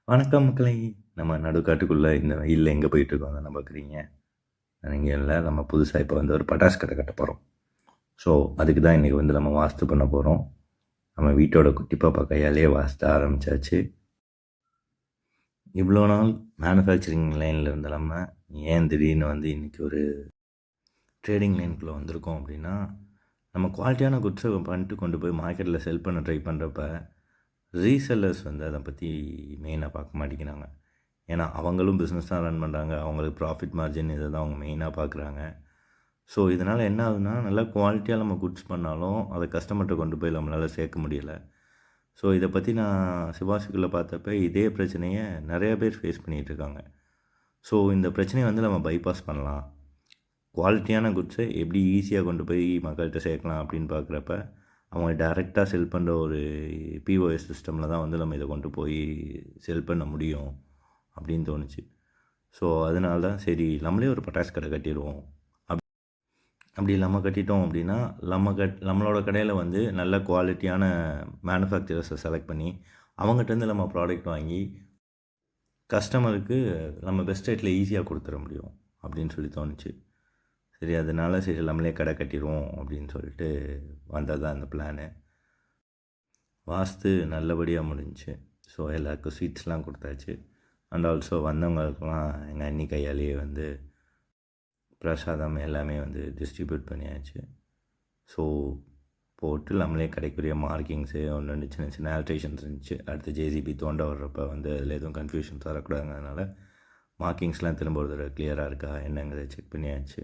வணக்கம் மக்களே! நம்ம நடுக்காட்டுக்குள்ள இந்த வெயில்ல எங்கே போயிட்டுருக்கோம் தானே பார்க்குறீங்க. இங்கே இல்லை, நம்ம புதுசாக இப்போ வந்து ஒரு பட்டாசு கடை கட்ட போகிறோம். ஸோ அதுக்கு தான் இன்றைக்கி வந்து நம்ம வாஸ்து பண்ண போகிறோம். நம்ம வீட்டோட குட்டி பாப்பா கையாலேயே வாஸ்து ஆரம்பித்தாச்சு. இவ்வளோ நாள் மேனுஃபேக்சரிங் லைனில் இருந்த நம்ம ஏன் திடீர்னு வந்து இன்றைக்கி ஒரு ட்ரேடிங் லைனுக்குள்ளே வந்திருக்கோம் அப்படின்னா, நம்ம குவாலிட்டியான குட்ஸை பண்ணிட்டு கொண்டு போய் மார்க்கெட்டில் செல் பண்ண ட்ரை பண்ணுறப்ப ரீசெல்லர்ஸ் வந்து அதை பற்றி மெயினாக பார்க்க மாட்டேங்கிறாங்க. ஏன்னா அவங்களும் பிஸ்னஸ் தான் ரன் பண்ணுறாங்க. அவங்களுக்கு ப்ராஃபிட் மார்ஜின் இதை தான் அவங்க மெயினாக பார்க்குறாங்க. ஸோ இதனால் என்ன ஆகுதுன்னா, நல்லா குவாலிட்டியாக நம்ம குட்ஸ் பண்ணாலும் அதை கஸ்டமர்கிட்ட கொண்டு போய் நம்மளால் சேர்க்க முடியலை. ஸோ இதை பற்றி நான் சிவாசிக்குள்ளே பார்த்தப்ப இதே பிரச்சனையை நிறைய பேர் ஃபேஸ் பண்ணிகிட்ருக்காங்க. ஸோ இந்த பிரச்சனையை வந்து நம்ம பைபாஸ் பண்ணலாம். குவாலிட்டியான குட்ஸை எப்படி ஈஸியாக கொண்டு போய் மக்கள்கிட்ட சேர்க்கலாம் அப்படின்னு பார்க்குறப்ப, அவங்க டைரெக்டாக செல் பண்ணுற ஒரு பிஓஎஸ் சிஸ்டமில் தான் வந்து நம்ம இதை கொண்டு போய் செல் பண்ண முடியும் அப்படின்னு தோணுச்சு. ஸோ அதனால தான் சரி நம்மளே ஒரு பட்டாசு கடை கட்டிடுவோம். அப்படி நம்ம கட்டிட்டோம் அப்படின்னா நம்மளோட கடையில் வந்து நல்ல குவாலிட்டியான மேனுஃபேக்சரர்ஸை செலக்ட் பண்ணி அவங்ககிட்டருந்து நம்ம ப்ராடக்ட் வாங்கி கஸ்டமருக்கு நம்ம பெஸ்ட் ரேட்டில் ஈஸியாக கொடுத்துட முடியும் அப்படின்னு சொல்லி தோணுச்சு. சரி அதனால சரி நம்மளே கடை கட்டிடுவோம் அப்படின்னு சொல்லிட்டு வந்தது தான் அந்த பிளானு. வாஸ்து நல்லபடியாக முடிஞ்சுச்சு. ஸோ எல்லாருக்கும் ஸ்வீட்ஸ்லாம் கொடுத்தாச்சு. அண்ட் ஆல்சோ வந்தவங்களுக்கெல்லாம் எங்கள் அண்ணி கையாலேயே வந்து பிரசாதம் எல்லாமே வந்து டிஸ்ட்ரிபியூட் பண்ணியாச்சு. ஸோ போட்டு நம்மளே கிடைக்கூடிய மார்க்கிங்ஸு ஒன்று ரெண்டு சின்ன சின்ன ஆல்ட்ரேஷன்ஸ் இருந்துச்சு. அடுத்து ஜேசிபி தோண்ட வர்றப்போ வந்து அதில் எதுவும் கன்ஃபியூஷன்ஸ் வரக்கூடாதுங்கிறதுனால மார்க்கிங்ஸ்லாம் திரும்ப ஒரு தடவை கிளியராக இருக்கா என்னங்கிறத செக் பண்ணியாச்சு.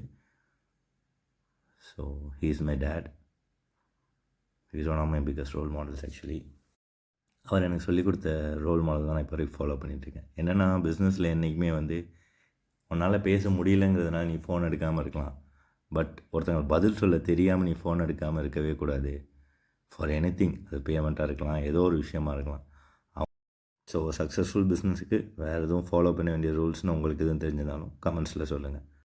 So he is my dad. He is one of my biggest role models actually. அவர் எனக்கு சொல்லிக் கொடுத்த ரோல் மாடல் தான் நான் இப்போ வரைக்கும் ஃபாலோ பண்ணிகிட்ருக்கேன். என்னென்னா பிஸ்னஸில் என்றைக்குமே வந்து உன்னால் பேச முடியலங்கிறதுனால நீ ஃபோன் எடுக்காமல் இருக்கலாம். பட் ஒருத்தங்க பதில் சொல்ல தெரியாமல் நீ ஃபோன் எடுக்காமல் இருக்கவே கூடாது. ஃபார் எனிதிங், அது பேமெண்ட்டாக இருக்கலாம், ஏதோ ஒரு விஷயமா இருக்கலாம். ஸோ சக்ஸஸ்ஃபுல் பிஸ்னஸுக்கு வேறு எதுவும் ஃபாலோ பண்ண வேண்டிய ரூல்ஸ்னு உங்களுக்கு எதுவும் தெரிஞ்சிருந்தாலும் கமெண்ட்ஸில் சொல்லுங்கள்.